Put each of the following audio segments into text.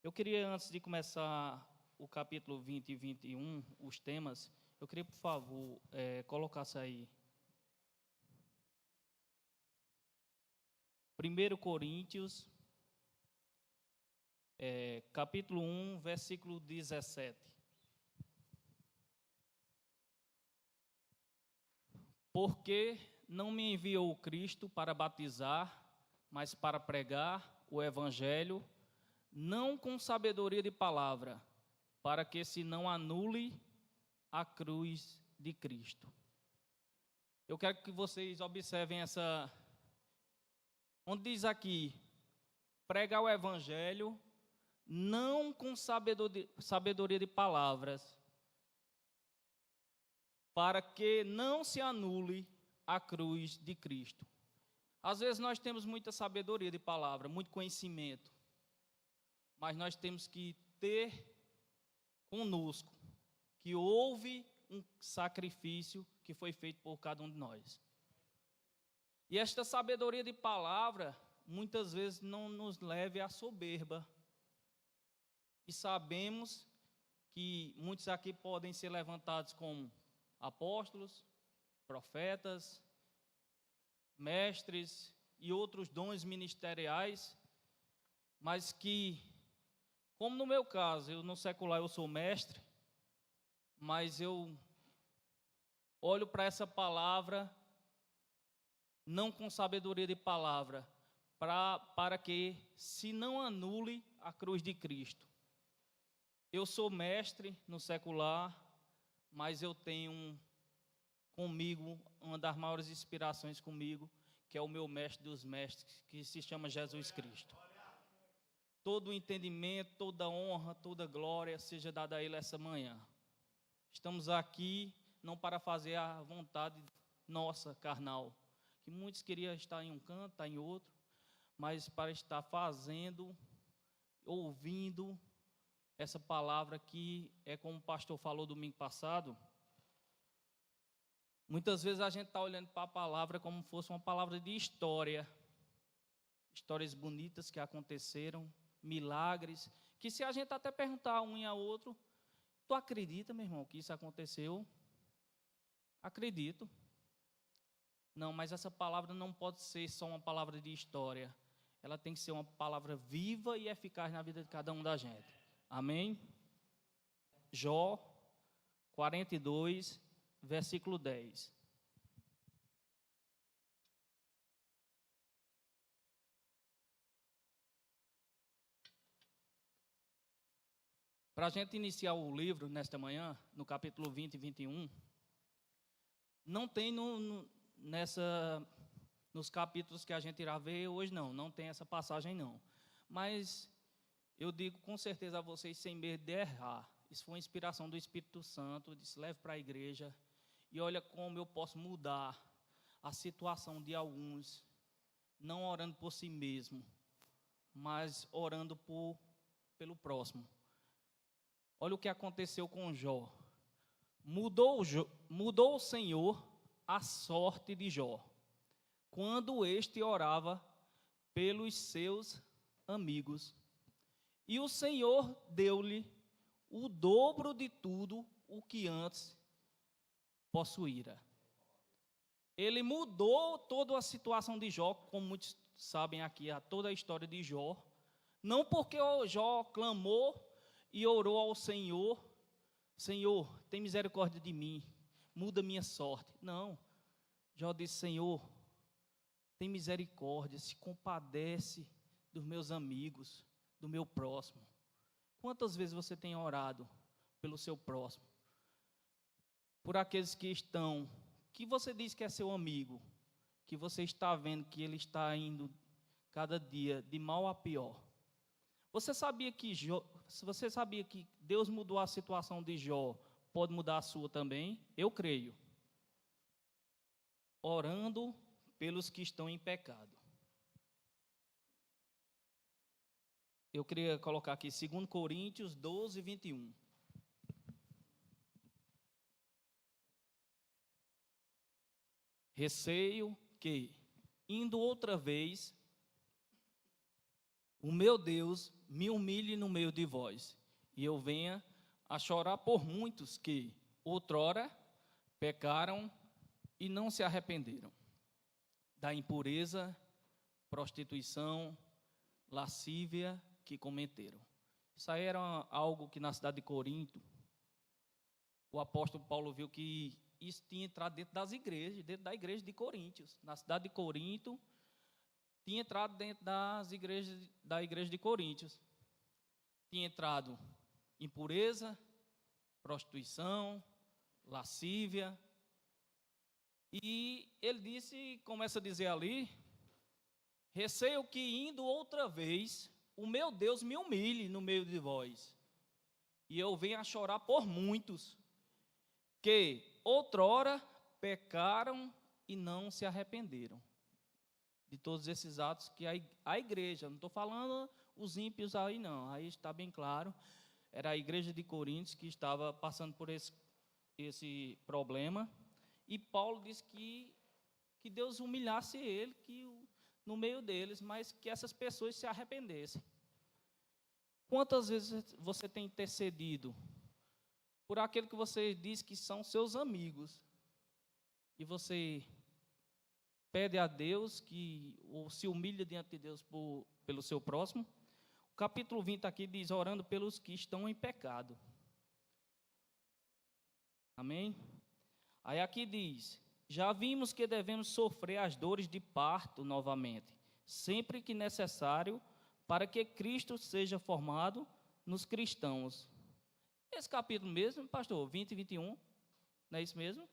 Eu queria, antes de começar o capítulo 20 e 21, os temas, eu queria, por favor, colocasse aí. 1 Coríntios, capítulo 1, versículo 17. Porque não me enviou o Cristo para batizar, mas para pregar o Evangelho, não com sabedoria de palavra, para que se não anule a cruz de Cristo. Eu quero que vocês observem essa, onde diz aqui, pregar o Evangelho, não com sabedoria de palavras, para que não se anule a cruz de Cristo. Às vezes nós temos muita sabedoria de palavra, muito conhecimento, mas nós temos que ter conosco que houve um sacrifício que foi feito por cada um de nós. E esta sabedoria de palavra, muitas vezes não nos leve à soberba. E sabemos que muitos aqui podem ser levantados como apóstolos, profetas, mestres e outros dons ministeriais, mas que, como no meu caso, eu no secular eu sou mestre, mas eu olho para essa palavra não com sabedoria de palavra, para que se não anule a cruz de Cristo. Eu sou mestre no secular, mas eu tenho comigo uma das maiores inspirações comigo, que é o meu mestre dos mestres, que se chama Jesus Cristo. Todo o entendimento, toda honra, toda glória seja dada a Ele essa manhã. Estamos aqui não para fazer a vontade nossa, carnal, que muitos queriam estar em um canto, estar em outro, mas para estar fazendo, ouvindo essa palavra que é como o pastor falou domingo passado. Muitas vezes a gente está olhando para a palavra como se fosse uma palavra de história, histórias bonitas que aconteceram, milagres, que se a gente até perguntar um e a outro, tu acredita, meu irmão, que isso aconteceu? Acredito. Não, mas essa palavra não pode ser só uma palavra de história, ela tem que ser uma palavra viva e eficaz na vida de cada um da gente. Amém? Jó 42, versículo 10. Para a gente iniciar o livro nesta manhã, no capítulo 20 e 21, não tem nos capítulos que a gente irá ver hoje, não tem essa passagem não. Mas eu digo com certeza a vocês, sem medo de errar, isso foi uma inspiração do Espírito Santo, eu disse, leve para a igreja, e olha como eu posso mudar a situação de alguns, não orando por si mesmo, mas orando pelo próximo. Olha o que aconteceu com Jó. Mudou o Senhor a sorte de Jó, quando este orava pelos seus amigos. E o Senhor deu-lhe o dobro de tudo o que antes possuíra. Ele mudou toda a situação de Jó, como muitos sabem aqui, toda a história de Jó. Não porque o Jó clamou e orou ao Senhor, Senhor, tem misericórdia de mim, muda minha sorte. Não, Jó disse, Senhor, tem misericórdia, se compadece dos meus amigos, do meu próximo. Quantas vezes você tem orado pelo seu próximo? Por aqueles que estão, que você diz que é seu amigo, que você está vendo que ele está indo cada dia de mal a pior. Você sabia que Deus mudou a situação de Jó, pode mudar a sua também? Eu creio. Orando pelos que estão em pecado. Eu queria colocar aqui 2 Coríntios 12, 21. Receio que, indo outra vez, o meu Deus me humilhe no meio de vós, e eu venha a chorar por muitos que outrora pecaram e não se arrependeram da impureza, prostituição, lascívia que cometeram. Isso aí era algo que na cidade de Corinto, o apóstolo Paulo viu que isso tinha entrado dentro das igrejas, dentro da igreja de Coríntios. Na cidade de Corinto, tinha entrado dentro da igreja de Coríntios. Tinha entrado impureza, prostituição, lascívia. E ele disse, começa a dizer ali, receio que indo outra vez, o meu Deus me humilhe no meio de vós, e eu venha a chorar por muitos, que outrora pecaram e não se arrependeram de todos esses atos que a igreja, não estou falando os ímpios aí não, aí está bem claro, era a igreja de Coríntios que estava passando por esse problema, e Paulo disse que Deus humilhasse ele, no meio deles, mas que essas pessoas se arrependessem. Quantas vezes você tem intercedido por aquele que você diz que são seus amigos, e você pede a Deus ou se humilha diante de Deus pelo seu próximo? O capítulo 20 aqui diz, orando pelos que estão em pecado. Amém? Aí aqui diz, já vimos que devemos sofrer as dores de parto novamente, sempre que necessário, para que Cristo seja formado nos cristãos. Esse capítulo mesmo, pastor, 20 e 21, não é isso mesmo?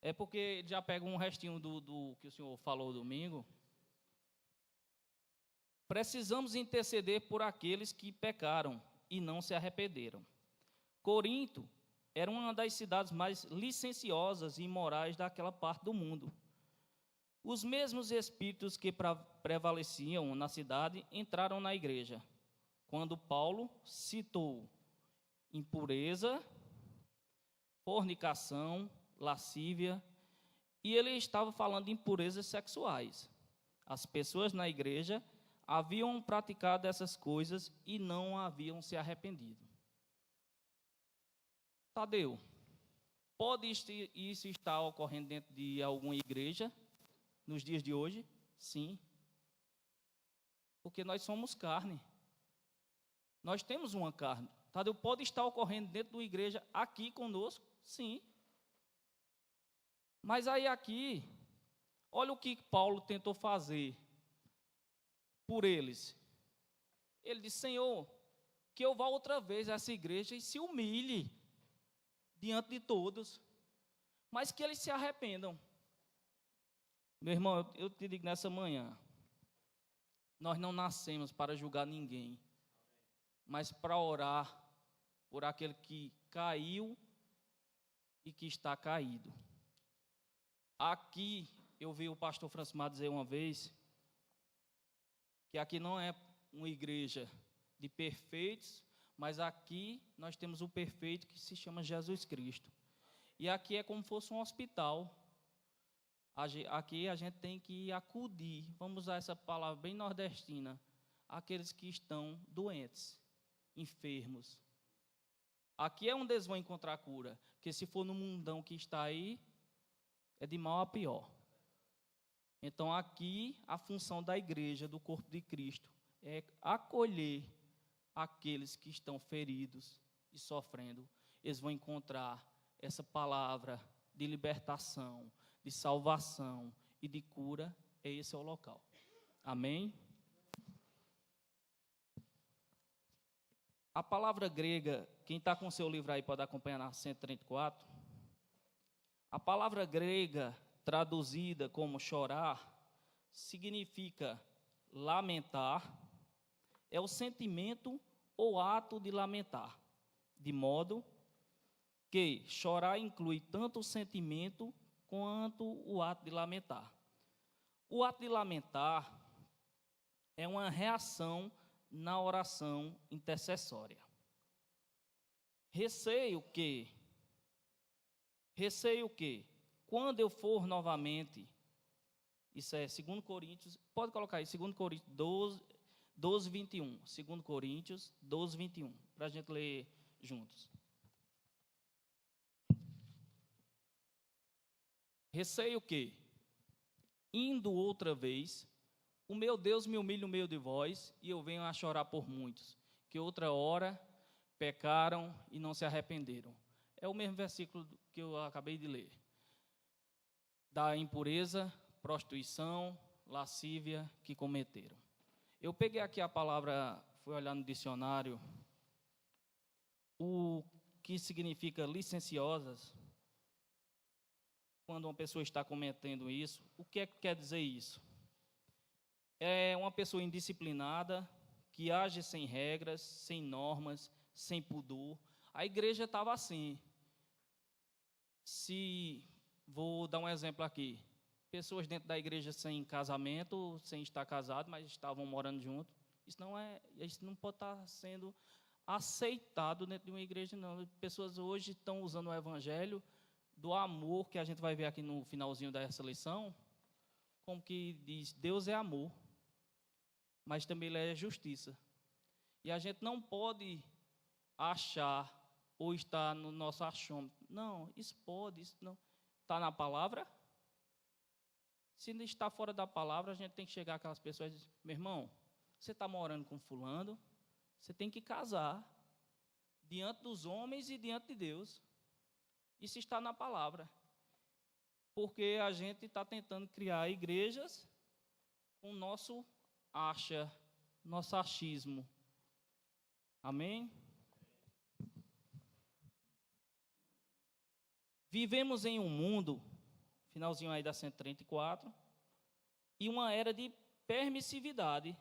É porque já pega um restinho do que o senhor falou domingo. Precisamos interceder por aqueles que pecaram e não se arrependeram. Corinto era uma das cidades mais licenciosas e imorais daquela parte do mundo. Os mesmos espíritos que prevaleciam na cidade entraram na igreja, quando Paulo citou impureza, fornicação, lascívia, e ele estava falando de impurezas sexuais. As pessoas na igreja haviam praticado essas coisas e não haviam se arrependido. Tadeu, pode isso estar ocorrendo dentro de alguma igreja nos dias de hoje? Sim. Porque nós somos carne. Nós temos uma carne. Tadeu, pode estar ocorrendo dentro da igreja aqui conosco? Sim. Mas aí aqui, olha o que Paulo tentou fazer por eles. Ele disse, Senhor, que eu vá outra vez a essa igreja e se humilhe diante de todos, mas que eles se arrependam. Meu irmão, eu te digo nessa manhã, nós não nascemos para julgar ninguém, mas para orar por aquele que caiu e que está caído. Aqui, eu vi o pastor Francimar dizer uma vez, que aqui não é uma igreja de perfeitos, mas aqui nós temos o perfeito que se chama Jesus Cristo. E aqui é como se fosse um hospital. Aqui a gente tem que acudir, vamos usar essa palavra bem nordestina, aqueles que estão doentes, enfermos. Aqui é onde eles vão encontrar cura, porque se for no mundão que está aí, é de mal a pior. Então aqui a função da igreja, do corpo de Cristo, é acolher aqueles que estão feridos e sofrendo. Eles vão encontrar essa palavra de libertação, de salvação e de cura. Esse é o local. Amém? A palavra grega, quem está com o seu livro aí pode acompanhar na 134. A palavra grega traduzida como chorar significa lamentar, é o sentimento ou ato de lamentar, de modo que chorar inclui tanto o sentimento quanto o ato de lamentar. O ato de lamentar é uma reação na oração intercessória. Receio que, quando eu for novamente, isso é 2 Coríntios, pode colocar aí, 2 Coríntios 12, 12, 21. 2 Coríntios 12, 21. Para a gente ler juntos. Receio que, indo outra vez, o meu Deus me humilhe no meio de vós, e eu venho a chorar por muitos, que outra hora pecaram e não se arrependeram. É o mesmo versículo que eu acabei de ler. Da impureza, prostituição, lascívia que cometeram. Eu peguei aqui a palavra, fui olhar no dicionário, o que significa licenciosas. Quando uma pessoa está cometendo isso, o que é que quer dizer isso? É uma pessoa indisciplinada, que age sem regras, sem normas, sem pudor. A igreja estava assim. Vou dar um exemplo aqui. Pessoas dentro da igreja sem casamento, sem estar casado, mas estavam morando juntos. Isso não pode estar sendo aceitado dentro de uma igreja, não. Pessoas hoje estão usando o evangelho do amor, que a gente vai ver aqui no finalzinho dessa lição, como que diz, Deus é amor, mas também Ele é justiça. E a gente não pode achar ou estar no nosso achômetro. Não, isso pode, isso não. Está na palavra? Se não está fora da palavra, a gente tem que chegar àquelas pessoas e dizer, meu irmão, você está morando com fulano, você tem que casar diante dos homens e diante de Deus. Isso está na palavra. Porque a gente está tentando criar igrejas com nosso achismo. Amém? Vivemos em um mundo, finalzinho aí da 134, e uma era de permissividade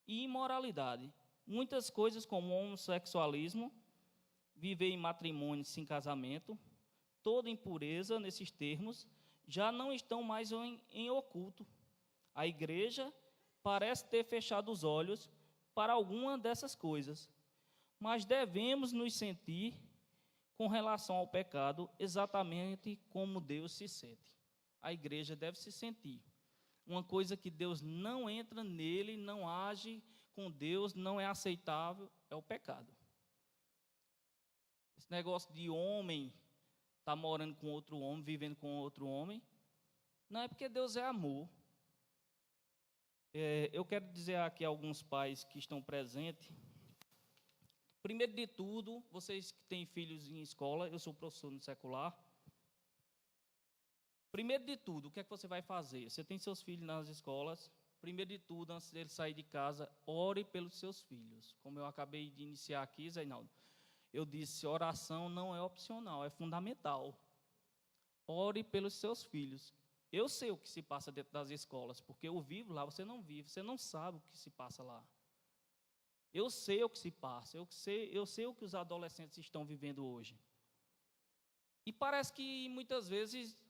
e imoralidade. Muitas coisas como homossexualismo, viver em matrimônio sem casamento, toda impureza nesses termos, já não estão mais em oculto. A igreja parece ter fechado os olhos para alguma dessas coisas, mas devemos nos sentir com relação ao pecado exatamente como Deus se sente. A igreja deve se sentir. Uma coisa que Deus não entra nele, não age com Deus, não é aceitável, é o pecado. Esse negócio de homem estar morando com outro homem, vivendo com outro homem, não é porque Deus é amor. Eu quero dizer aqui a alguns pais que estão presentes. Primeiro de tudo, vocês que têm filhos em escola, eu sou professor no secular. Primeiro de tudo, o que é que você vai fazer? Você tem seus filhos nas escolas. Primeiro de tudo, antes dele sair de casa, ore pelos seus filhos. Como eu acabei de iniciar aqui, Zeinaldo, eu disse, oração não é opcional, é fundamental. Ore pelos seus filhos. Eu sei o que se passa dentro das escolas, porque eu vivo lá, você não vive, você não sabe o que se passa lá. Eu sei o que se passa, eu sei o que os adolescentes estão vivendo hoje. E parece que muitas vezes,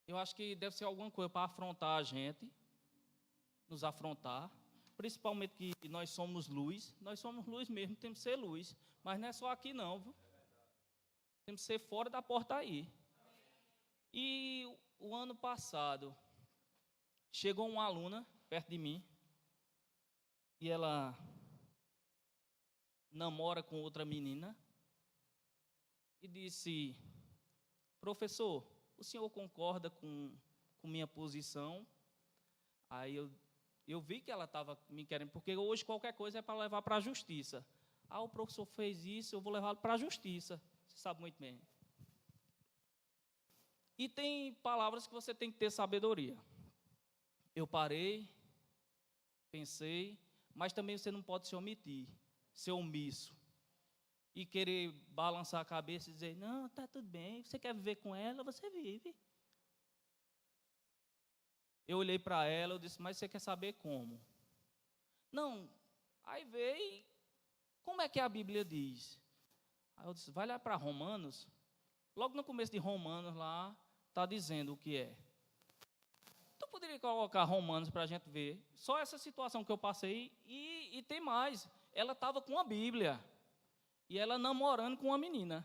eu acho que deve ser alguma coisa para afrontar a gente, nos afrontar, principalmente que nós somos luz mesmo, temos que ser luz, mas não é só aqui não, viu? Temos que ser fora da porta aí. E o ano passado, chegou uma aluna perto de mim, e ela namora com outra menina, e disse, professor, o senhor concorda com minha posição? Aí eu vi que ela estava me querendo, porque hoje qualquer coisa é para levar para a justiça. O professor fez isso, eu vou levá-lo para a justiça. Você sabe muito bem. E tem palavras que você tem que ter sabedoria. Eu parei, pensei, mas também você não pode se omitir, ser omisso. E querer balançar a cabeça e dizer, não, está tudo bem, você quer viver com ela, você vive. Eu olhei para ela, eu disse, mas você quer saber como? Não, aí veio, como é que a Bíblia diz? Aí eu disse, vai lá para Romanos, logo no começo de Romanos lá, está dizendo o que é. Tu poderia colocar Romanos para a gente ver, só essa situação que eu passei, e tem mais, ela estava com a Bíblia, e ela namorando com uma menina.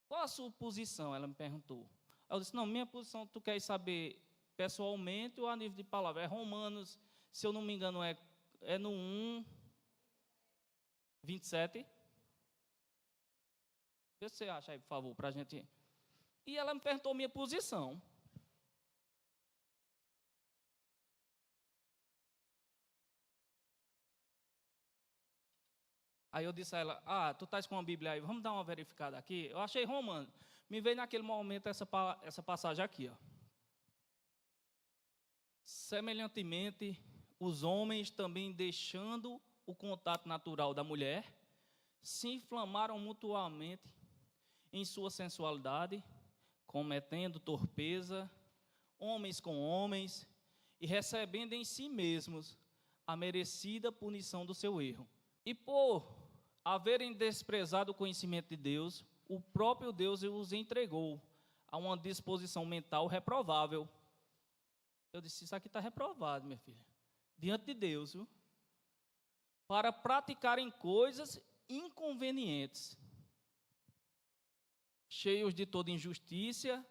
Qual a sua posição? Ela me perguntou. Eu disse, não, minha posição, tu quer saber pessoalmente ou a nível de palavra? É Romanos Se eu não me engano, é no 1:27. Vê se você acha aí, por favor, para a gente. E ela me perguntou minha posição. Aí eu disse a ela, tu estás com a Bíblia aí, vamos dar uma verificada aqui. Eu achei Romanos. Me veio naquele momento essa passagem aqui, ó. Semelhantemente, os homens também deixando o contato natural da mulher, se inflamaram mutuamente em sua sensualidade, cometendo torpeza, homens com homens, e recebendo em si mesmos a merecida punição do seu erro. E por haverem desprezado o conhecimento de Deus, o próprio Deus os entregou a uma disposição mental reprovável. Eu disse, isso aqui está reprovado, minha filha, diante de Deus, viu? Para praticarem coisas inconvenientes, cheios de toda injustiça,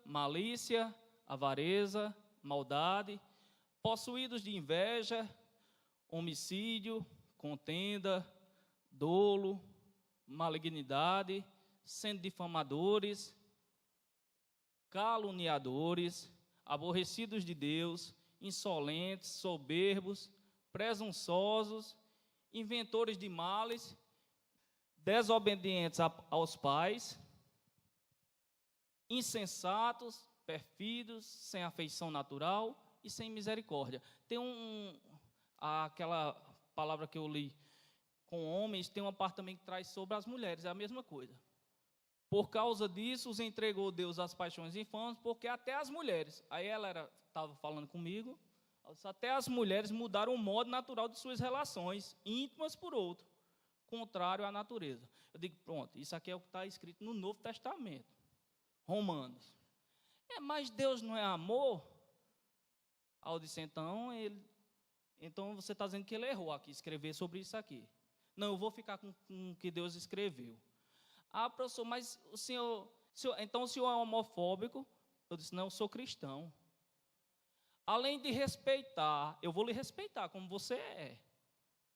malícia, avareza, maldade, possuídos de inveja, homicídio, contenda, dolo, malignidade, sendo difamadores, caluniadores, aborrecidos de Deus, insolentes, soberbos, presunçosos, inventores de males, desobedientes aos pais, insensatos, perfidos, sem afeição natural e sem misericórdia. Tem aquela palavra que eu li com homens, tem uma parte também que traz sobre as mulheres, é a mesma coisa. Por causa disso, os entregou Deus às paixões infames, porque até as mulheres, aí ela estava falando comigo, até as mulheres mudaram o modo natural de suas relações, íntimas por outro, contrário à natureza. Eu digo, pronto, isso aqui é o que está escrito no Novo Testamento, Romanos. Mas Deus não é amor? Aí eu disse, então você está dizendo que ele errou aqui, escrever sobre isso aqui. Não, eu vou ficar com o que Deus escreveu. Professor, mas então o senhor é homofóbico? Eu disse, não, eu sou cristão. Além de respeitar, eu vou lhe respeitar como você é.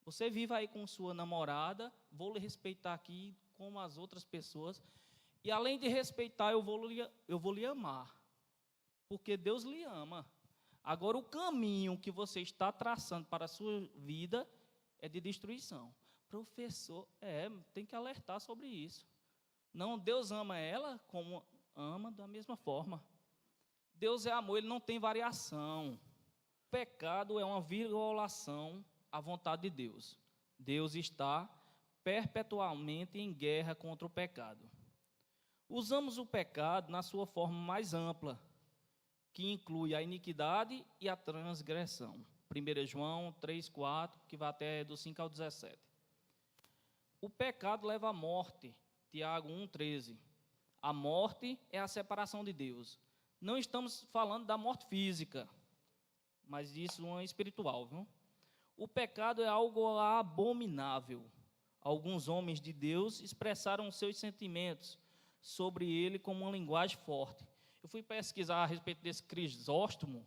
Você vive aí com sua namorada, vou lhe respeitar aqui como as outras pessoas. E além de respeitar, eu vou lhe amar. Porque Deus lhe ama. Agora, o caminho que você está traçando para a sua vida é de destruição. Professor, tem que alertar sobre isso. Não, Deus ama ela como ama da mesma forma. Deus é amor, ele não tem variação. O pecado é uma violação à vontade de Deus. Deus está perpetuamente em guerra contra o pecado. Usamos o pecado na sua forma mais ampla, que inclui a iniquidade e a transgressão. 1 João 3:4, que vai até do 5 ao 17. O pecado leva à morte. Tiago 1:13. A morte é a separação de Deus. Não estamos falando da morte física, mas disso uma espiritual, viu? O pecado é algo abominável. Alguns homens de Deus expressaram seus sentimentos sobre ele com uma linguagem forte. Eu fui pesquisar a respeito desse Crisóstomo.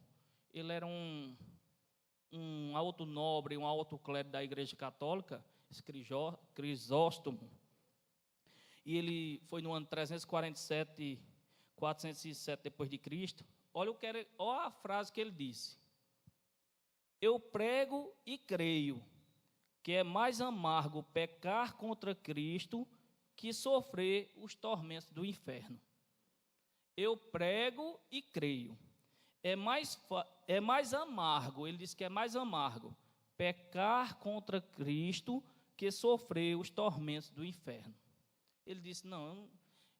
Ele era um alto nobre, um alto clero da Igreja Católica, esse Crisóstomo. E ele foi no ano 347, 407 depois de Cristo. Olha a frase que ele disse. Eu prego e creio que é mais amargo pecar contra Cristo que sofrer os tormentos do inferno. Eu prego e creio. É mais amargo, ele disse que é mais amargo pecar contra Cristo que sofrer os tormentos do inferno. Ele disse, não,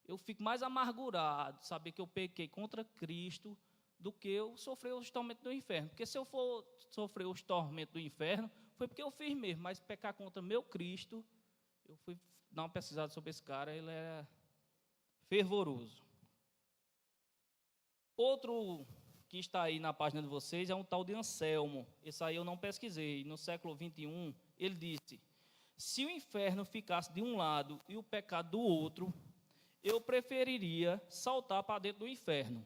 eu fico mais amargurado de saber que eu pequei contra Cristo do que eu sofrer os tormentos do inferno. Porque se eu for sofrer os tormentos do inferno, foi porque eu fiz mesmo, mas pecar contra meu Cristo, eu fui dar uma pesquisada sobre esse cara, ele era fervoroso. Outro que está aí na página de vocês é um tal de Anselmo. Esse aí eu não pesquisei. No século 21, ele disse, se o inferno ficasse de um lado e o pecado do outro, eu preferiria saltar para dentro do inferno,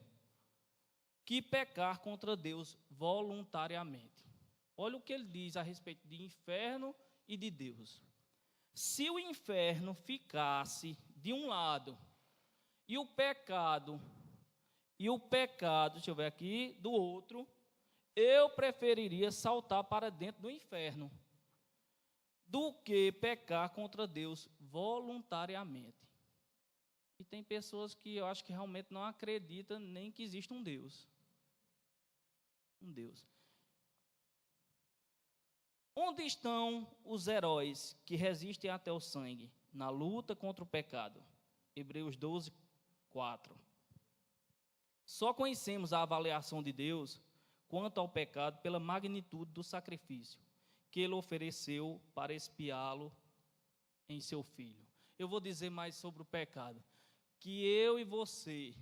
que pecar contra Deus voluntariamente. Olha o que ele diz a respeito de inferno e de Deus. Se o inferno ficasse de um lado e o pecado, deixa eu ver aqui, do outro, eu preferiria saltar para dentro do inferno do que pecar contra Deus voluntariamente. E tem pessoas que eu acho que realmente não acreditam nem que existe um Deus. Um Deus. Onde estão os heróis que resistem até o sangue na luta contra o pecado? Hebreus 12, 4. Só conhecemos a avaliação de Deus quanto ao pecado pela magnitude do sacrifício que ele ofereceu para expiá-lo em seu Filho. Eu vou dizer mais sobre o pecado. Que eu e você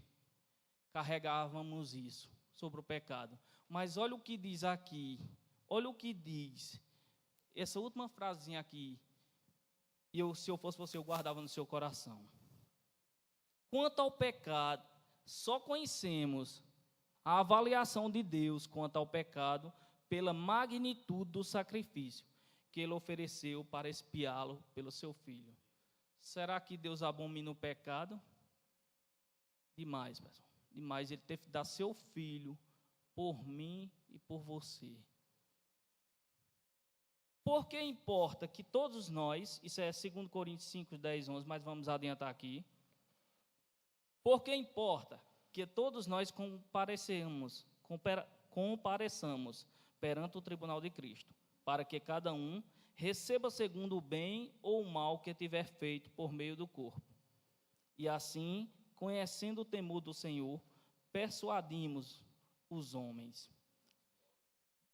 carregávamos isso, sobre o pecado. Mas olha o que diz aqui, olha o que diz, essa última frasinha aqui, se eu fosse você, eu guardava no seu coração. Quanto ao pecado, só conhecemos a avaliação de Deus quanto ao pecado pela magnitude do sacrifício que ele ofereceu para expiá-lo pelo seu Filho. Será que Deus abomina o pecado? Demais, pessoal. Demais. Ele teve que dar seu Filho por mim e por você. Por que importa que todos nós, isso é 2 Coríntios 5, 10, 11, mas vamos adiantar aqui. Por que importa que todos nós compareçamos perante o tribunal de Cristo, para que cada um receba segundo o bem ou o mal que tiver feito por meio do corpo. E assim, conhecendo o temor do Senhor, persuadimos os homens.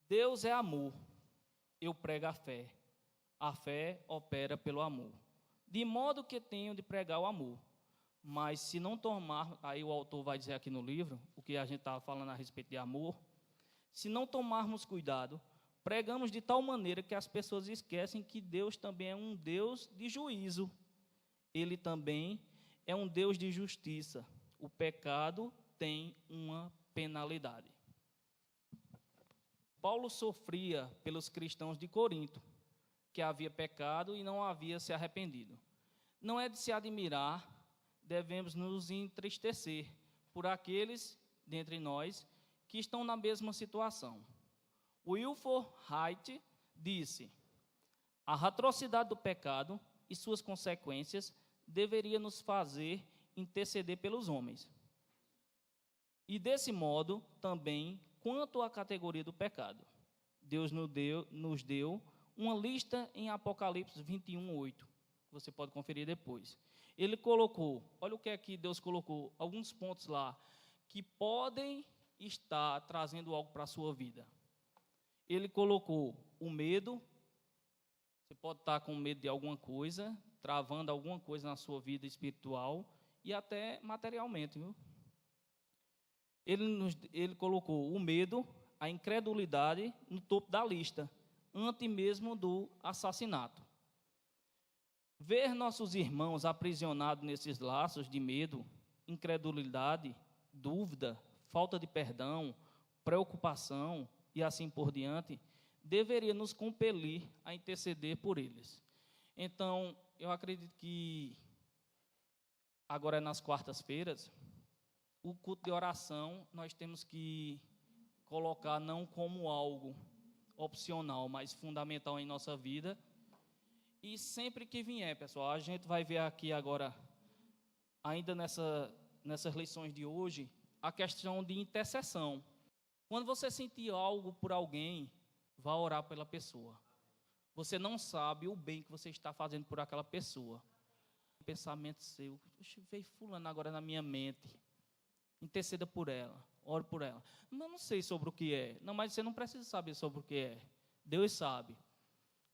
Deus é amor, eu prego a fé opera pelo amor. De modo que tenho de pregar o amor, mas se não tomar, aí o autor vai dizer aqui no livro, o que a gente estava falando a respeito de amor, se não tomarmos cuidado, pregamos de tal maneira que as pessoas esquecem que Deus também é um Deus de juízo. Ele também é um Deus de justiça. O pecado tem uma penalidade. Paulo sofria pelos cristãos de Corinto, que havia pecado e não havia se arrependido. Não é de se admirar, devemos nos entristecer por aqueles dentre nós que estão na mesma situação. Wilford Wright disse: a atrocidade do pecado e suas consequências deveria nos fazer interceder pelos homens. E desse modo, também, quanto à categoria do pecado, Deus nos deu uma lista em Apocalipse 21, 8. Você pode conferir depois. Ele colocou, olha o que é que Deus colocou, alguns pontos lá, que podem estar trazendo algo para a sua vida. Ele colocou o medo, você pode estar com medo de alguma coisa, travando alguma coisa na sua vida espiritual e até materialmente, viu? Ele colocou o medo, a incredulidade no topo da lista, antes mesmo do assassinato. Ver nossos irmãos aprisionados nesses laços de medo, incredulidade, dúvida, falta de perdão, preocupação e assim por diante, deveria nos compelir a interceder por eles. Então, eu acredito que agora nas quartas-feiras, o culto de oração nós temos que colocar não como algo opcional, mas fundamental em nossa vida. E sempre que vier, pessoal, a gente vai ver aqui agora, ainda nessas lições de hoje, a questão de intercessão. Quando você sentir algo por alguém, vá orar pela pessoa. Você não sabe o bem que você está fazendo por aquela pessoa. O pensamento seu, veio fulano agora na minha mente. Interceda por ela, ore por ela. Mas não sei sobre o que é. Não, mas você não precisa saber sobre o que é. Deus sabe.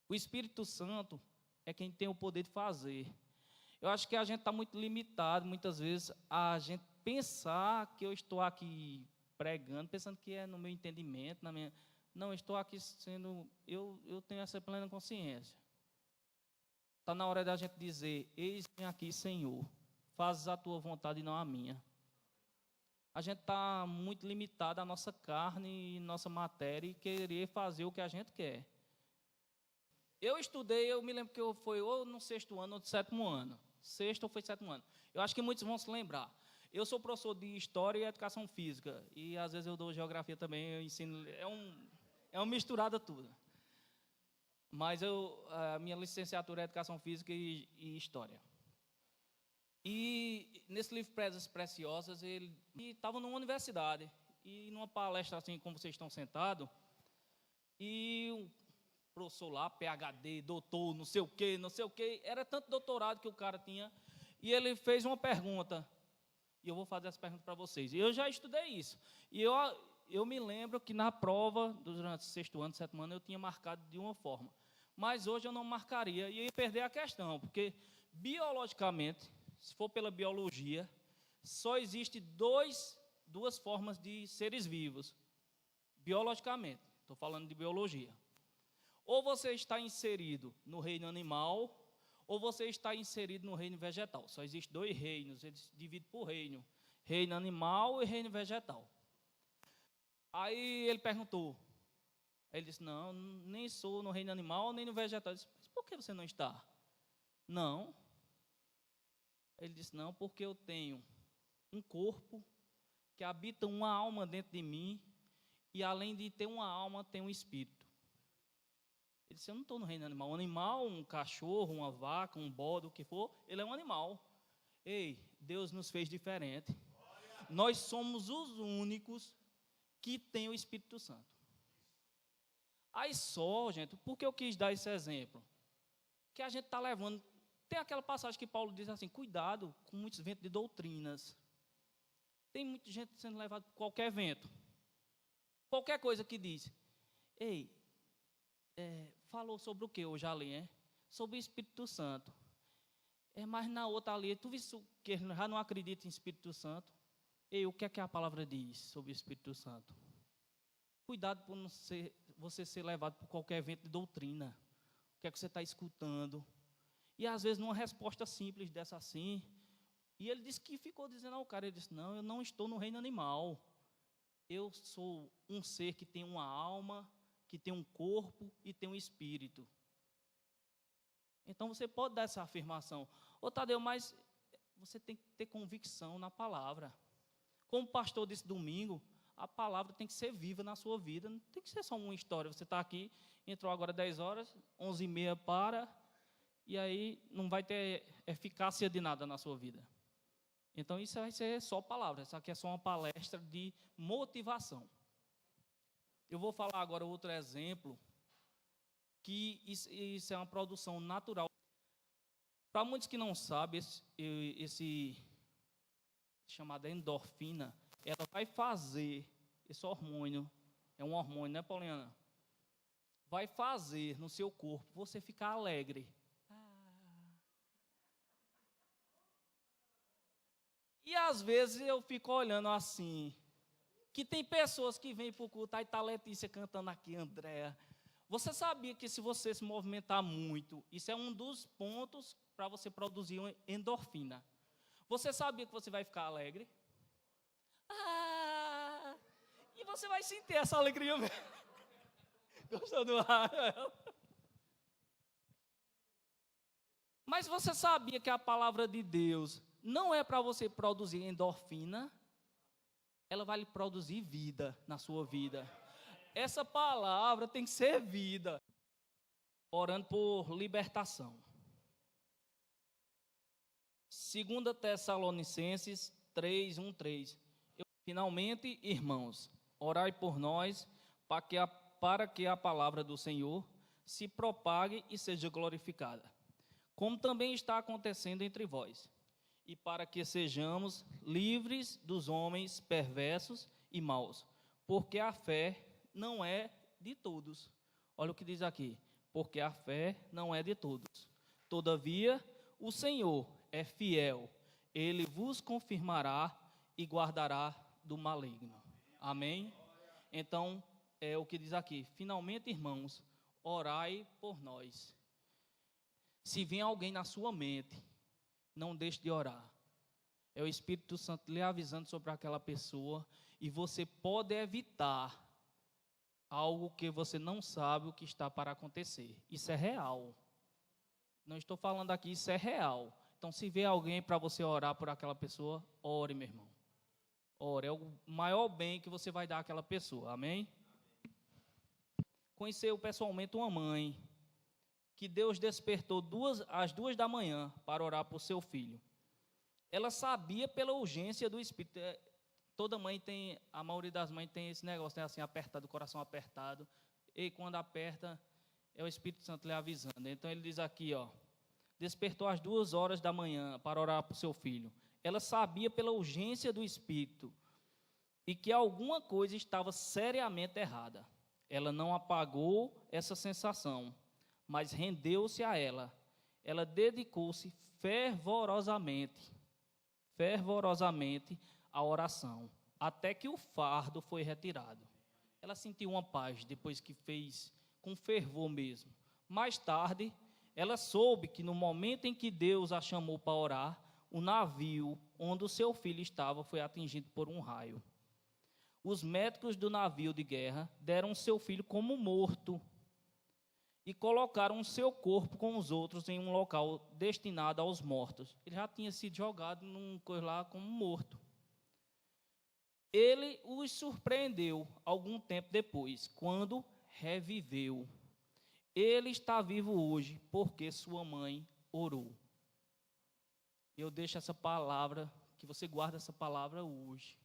O Espírito Santo é quem tem o poder de fazer. Eu acho que a gente está muito limitado, muitas vezes, a gente pensar que eu estou aqui pregando, pensando que é no meu entendimento, não, eu estou aqui sendo, eu tenho essa plena consciência. Está na hora da gente dizer: eis-me aqui, Senhor, fazes a tua vontade e não a minha. a gente está muito limitado à nossa carne e nossa matéria e querer fazer o que a gente quer. Eu estudei, eu me lembro que foi ou no 6º ano ou no 7º ano. 6º ou foi 7º ano. Eu acho que muitos vão se lembrar. Eu sou professor de História e Educação Física. E às vezes eu dou Geografia também, eu ensino. É uma misturada tudo. Mas a minha licenciatura é Educação Física e História. E nesse livro Pedras Preciosas, ele estava numa universidade. E numa palestra assim, como vocês estão sentados, e um professor lá, PhD, doutor, não sei o quê, era tanto doutorado que o cara tinha, e ele fez uma pergunta, e eu vou fazer essa pergunta para vocês. Eu já estudei isso, e eu me lembro que na prova, durante o 6º ano, 7º ano, eu tinha marcado de uma forma, mas hoje eu não marcaria, e ia perder a questão, porque biologicamente, se for pela biologia, só existe duas formas de seres vivos, biologicamente, estou falando de biologia. Ou você está inserido no reino animal, ou você está inserido no reino vegetal. Só existem 2 reinos, eles se dividem por reino. Reino animal e reino vegetal. Aí ele perguntou. Ele disse, não, nem sou no reino animal, nem no vegetal. Eu disse, mas por que você não está? Não. Ele disse, não, porque eu tenho um corpo que habita uma alma dentro de mim, e além de ter uma alma, tem um espírito. Ele disse, eu não estou no reino animal. Um animal, um cachorro, uma vaca, um bode, o que for, ele é um animal. Ei, Deus nos fez diferente. Nós somos os únicos que têm o Espírito Santo. Aí só, gente, por que eu quis dar esse exemplo? Que a gente está levando... Tem aquela passagem que Paulo diz assim, cuidado com muitos ventos de doutrinas. Tem muita gente sendo levada por qualquer vento. Qualquer coisa que diz. Ei, falou sobre o que hoje ali, hein? Sobre o Espírito Santo. Mas na outra ali, tu viu que ele já não acredita em Espírito Santo? Ei, o que é que a palavra diz sobre o Espírito Santo? Cuidado por não você ser levado por qualquer vento de doutrina. O que é que você está escutando? E às vezes numa resposta simples dessa assim, e ele disse que ficou dizendo ao cara, ele disse, não, eu não estou no reino animal. Eu sou um ser que tem uma alma, que tem um corpo e tem um espírito. Então você pode dar essa afirmação. Ô Tadeu, mas você tem que ter convicção na palavra. Como o pastor disse domingo, a palavra tem que ser viva na sua vida. Não tem que ser só uma história. Você está aqui, entrou agora 10 horas, 11h30 para, e aí não vai ter eficácia de nada na sua vida. Então isso vai ser só palavra. Isso aqui é só uma palestra de motivação. Eu vou falar agora outro exemplo, que isso é uma produção natural. Para muitos que não sabem, esse chamado endorfina, ela vai fazer, esse hormônio, é um hormônio, né, Pauliana? Vai fazer no seu corpo você ficar alegre. E às vezes eu fico olhando assim, que tem pessoas que vêm para o culto, aí está a Letícia cantando aqui, Andréa. Você sabia que se você se movimentar muito, isso é um dos pontos para você produzir uma endorfina. Você sabia que você vai ficar alegre? E você vai sentir essa alegria mesmo. Gostou do ar? Mas você sabia que a palavra de Deus não é para você produzir endorfina? Ela vai lhe produzir vida na sua vida. Essa palavra tem que ser vida. Orando por libertação. 2 Tessalonicenses 3:1-3. Finalmente, irmãos, orai por nós, para que a palavra do Senhor se propague e seja glorificada, como também está acontecendo entre vós, e para que sejamos livres dos homens perversos e maus, porque a fé não é de todos. Olha o que diz aqui, porque a fé não é de todos. Todavia, o Senhor é fiel, Ele vos confirmará e guardará do maligno. Amém? Então, é o que diz aqui, finalmente, irmãos, orai por nós. Se vem alguém na sua mente, não deixe de orar. É o Espírito Santo lhe avisando sobre aquela pessoa, e você pode evitar algo que você não sabe o que está para acontecer. Isso é real. Não estou falando aqui, isso é real. Então, se vê alguém para você orar por aquela pessoa, ore, meu irmão. Ore, é o maior bem que você vai dar àquela pessoa, amém? Conheceu pessoalmente uma mãe, que Deus despertou às 2 da manhã para orar por seu filho. Ela sabia pela urgência do Espírito. Toda mãe tem, a maioria das mães tem esse negócio, né, assim, apertado, o coração apertado. E quando aperta, é o Espírito Santo lhe avisando. Então ele diz aqui, ó, despertou às 2 horas da manhã para orar por seu filho. Ela sabia pela urgência do Espírito e que alguma coisa estava seriamente errada. Ela não apagou essa sensação, mas rendeu-se a ela. Ela dedicou-se fervorosamente à oração, até que o fardo foi retirado. Ela sentiu uma paz depois que fez com fervor mesmo. Mais tarde, ela soube que no momento em que Deus a chamou para orar, o navio onde o seu filho estava foi atingido por um raio. Os médicos do navio de guerra deram seu filho como morto e colocaram seu corpo com os outros em um local destinado aos mortos. Ele já tinha sido jogado num coisa lá como morto. Ele os surpreendeu algum tempo depois, quando reviveu. Ele está vivo hoje porque sua mãe orou. Eu deixo essa palavra, que você guarda essa palavra hoje.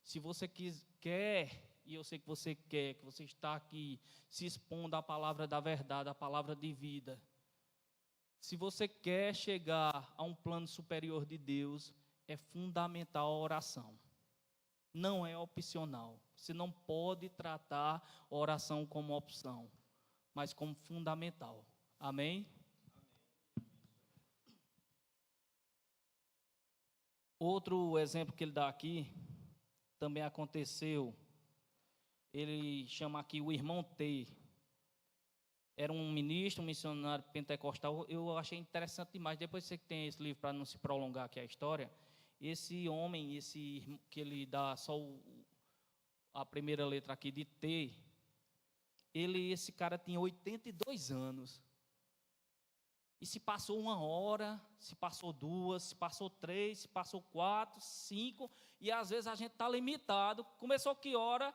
Se você quer, e eu sei que você quer, que você está aqui se expondo à palavra da verdade, à palavra de vida. Se você quer chegar a um plano superior de Deus, é fundamental a oração. Não é opcional. Você não pode tratar a oração como opção, mas como fundamental. Amém? Outro exemplo que ele dá aqui, também aconteceu, ele chama aqui o irmão T. Era um ministro, um missionário pentecostal. Eu achei interessante demais. Depois você que tem esse livro, para não se prolongar aqui a história, esse homem, que ele dá só a primeira letra aqui de T, esse cara tinha 82 anos. E se passou 1 hora, se passou 2, se passou 3, se passou 4, 5, e às vezes a gente está limitado. Começou que hora?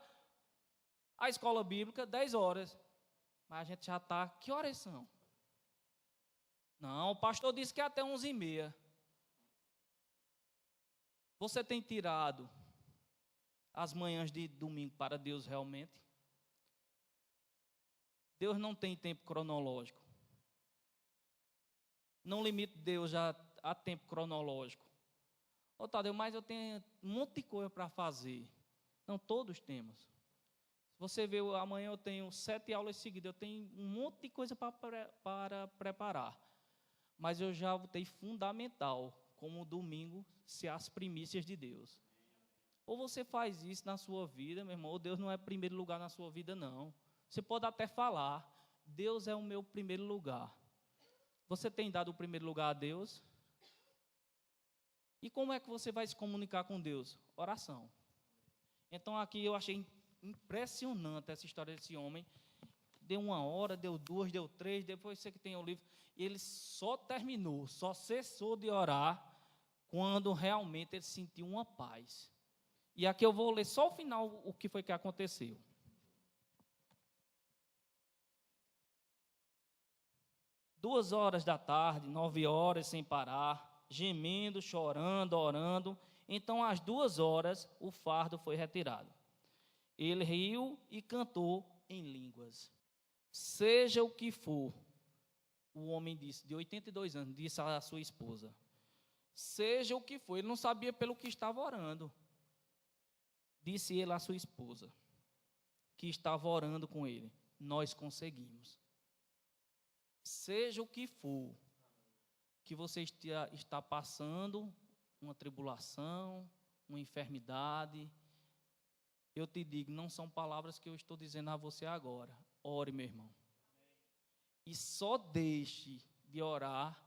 A escola bíblica, 10 horas. Mas a gente já está, que horas são? Não, o pastor disse que é até 11h30. Você tem tirado as manhãs de domingo para Deus realmente? Deus não tem tempo cronológico. Não limite Deus já a tempo cronológico. Ô, Tadeu, mas eu tenho um monte de coisa para fazer. Não, todos temos. Se você vê, amanhã eu tenho 7 aulas seguidas, eu tenho um monte de coisa para preparar. Mas eu já botei fundamental, como domingo, ser as primícias de Deus. Ou você faz isso na sua vida, meu irmão, ou Deus não é primeiro lugar na sua vida, não. Você pode até falar, Deus é o meu primeiro lugar. Você tem dado o primeiro lugar a Deus? E como é que você vai se comunicar com Deus? Oração. Então aqui eu achei impressionante essa história desse homem. Deu 1 hora, deu 2, deu 3, depois você que tem o livro. E ele só terminou, só cessou de orar quando realmente ele sentiu uma paz. E aqui eu vou ler só o final, o que foi que aconteceu. 2 horas da tarde, 9 horas sem parar, gemendo, chorando, orando. Então, às 2 horas, o fardo foi retirado. Ele riu e cantou em línguas. Seja o que for, o homem disse, de 82 anos, disse à sua esposa. Seja o que for, ele não sabia pelo que estava orando. Disse ele à sua esposa, que estava orando com ele, nós conseguimos. Seja o que for que você está passando, uma tribulação, uma enfermidade, eu te digo, não são palavras que eu estou dizendo a você agora. Ore, meu irmão. E só deixe de orar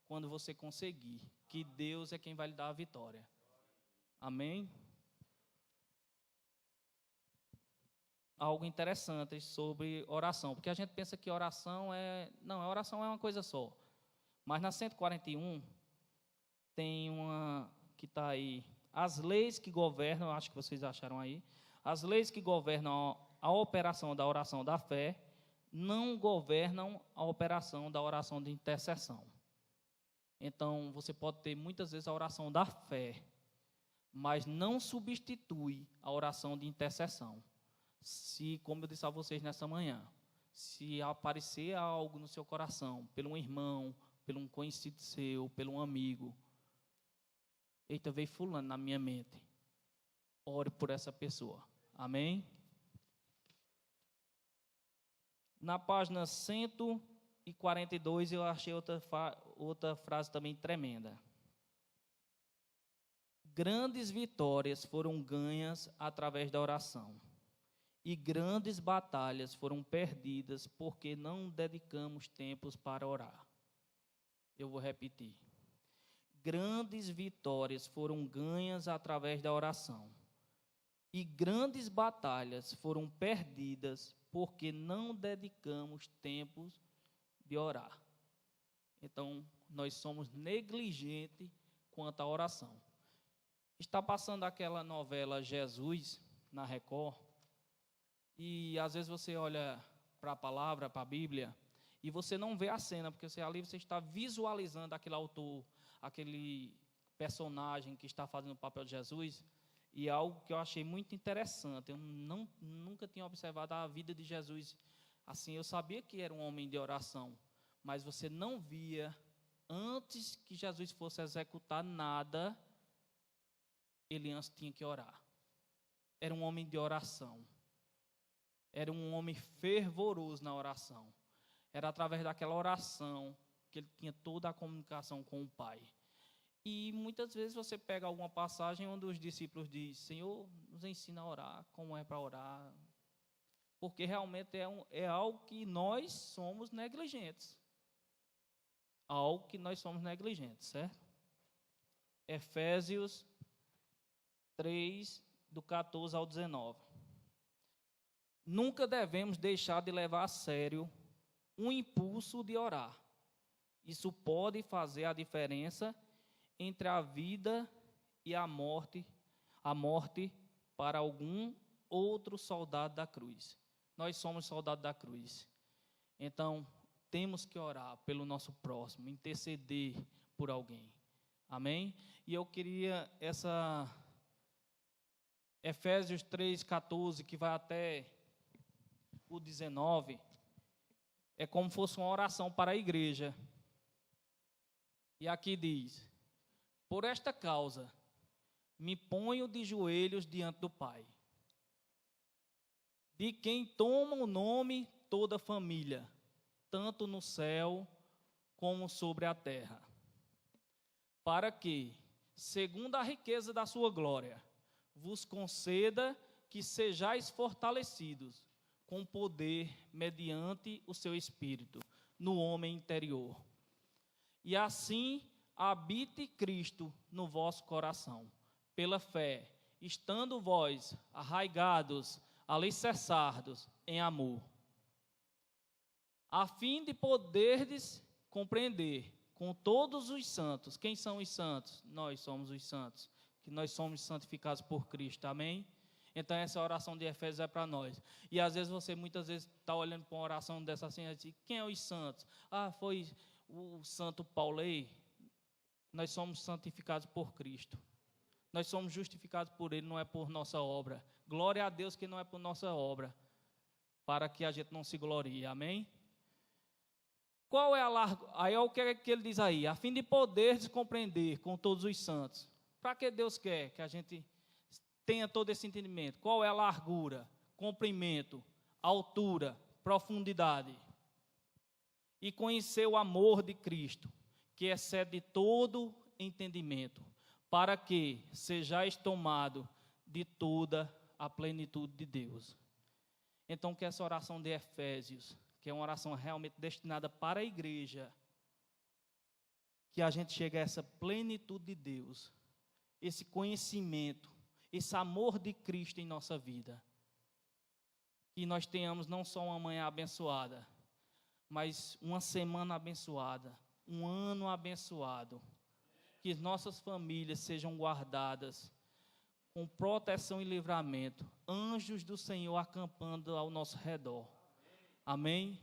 quando você conseguir, que Deus é quem vai lhe dar a vitória. Amém? Algo interessante sobre oração, porque a gente pensa que oração é... Não, a oração é uma coisa só. Mas na 141, tem uma que está aí. As leis que governam, acho que vocês acharam aí, as leis que governam a operação da oração da fé não governam a operação da oração de intercessão. Então, você pode ter muitas vezes a oração da fé, mas não substitui a oração de intercessão. Se, como eu disse a vocês nessa manhã, se aparecer algo no seu coração, pelo um irmão, pelo um conhecido seu, pelo um amigo, eita, veio fulano na minha mente, ore por essa pessoa. Amém? Na página 142, eu achei outra frase também tremenda. Grandes vitórias foram ganhas através da oração, e grandes batalhas foram perdidas porque não dedicamos tempos para orar. Eu vou repetir. Grandes vitórias foram ganhas através da oração, e grandes batalhas foram perdidas porque não dedicamos tempos de orar. Então, nós somos negligentes quanto à oração. Está passando aquela novela Jesus, na Record, e às vezes você olha para a palavra, para a Bíblia, e você não vê a cena, porque ali você está visualizando aquele autor, aquele personagem que está fazendo o papel de Jesus, e algo que eu achei muito interessante. Eu nunca tinha observado a vida de Jesus assim. Eu sabia que era um homem de oração, mas você não via, antes que Jesus fosse executar nada, ele antes tinha que orar. Era um homem de oração. Era um homem fervoroso na oração. Era através daquela oração que ele tinha toda a comunicação com o Pai. E muitas vezes você pega alguma passagem onde os discípulos dizem: Senhor, nos ensina a orar, como é para orar. Porque realmente é algo que nós somos negligentes. Algo que nós somos negligentes, certo? Efésios 3, do 14 ao 19. Nunca devemos deixar de levar a sério um impulso de orar. Isso pode fazer a diferença entre a vida e a morte para algum outro soldado da cruz. Nós somos soldados da cruz. Então, temos que orar pelo nosso próximo, interceder por alguém. Amém? E eu queria essa Efésios 3:14, que vai até o 19, é como se fosse uma oração para a igreja. E aqui diz: por esta causa, me ponho de joelhos diante do Pai, de quem toma o nome toda a família, tanto no céu como sobre a terra, para que, segundo a riqueza da sua glória, vos conceda que sejais fortalecidos com poder mediante o seu Espírito no homem interior. E assim habite Cristo no vosso coração, pela fé, estando vós arraigados, alicerçados em amor, a fim de poderdes compreender com todos os santos. Quem são os santos? Nós somos os santos, que nós somos santificados por Cristo, amém? Então essa oração de Efésios é para nós. E às vezes você muitas vezes está olhando para uma oração dessa assim, e diz: quem é os santos? Foi o santo Paulo aí. Nós somos santificados por Cristo. Nós somos justificados por Ele, não é por nossa obra. Glória a Deus que não é por nossa obra, para que a gente não se glorie, amém? Qual é a largura? Aí é o que ele diz aí: a fim de poderes compreender com todos os santos. Para que Deus quer que a gente tenha todo esse entendimento? Qual é a largura, comprimento, altura, profundidade? E conhecer o amor de Cristo, que excede todo entendimento, para que sejais tomado de toda a plenitude de Deus. Então, que essa oração de Efésios, que é uma oração realmente destinada para a igreja, que a gente chegue a essa plenitude de Deus, esse conhecimento, esse amor de Cristo em nossa vida. Que nós tenhamos não só uma manhã abençoada, mas uma semana abençoada, um ano abençoado. Que nossas famílias sejam guardadas com proteção e livramento, anjos do Senhor acampando ao nosso redor. Amém?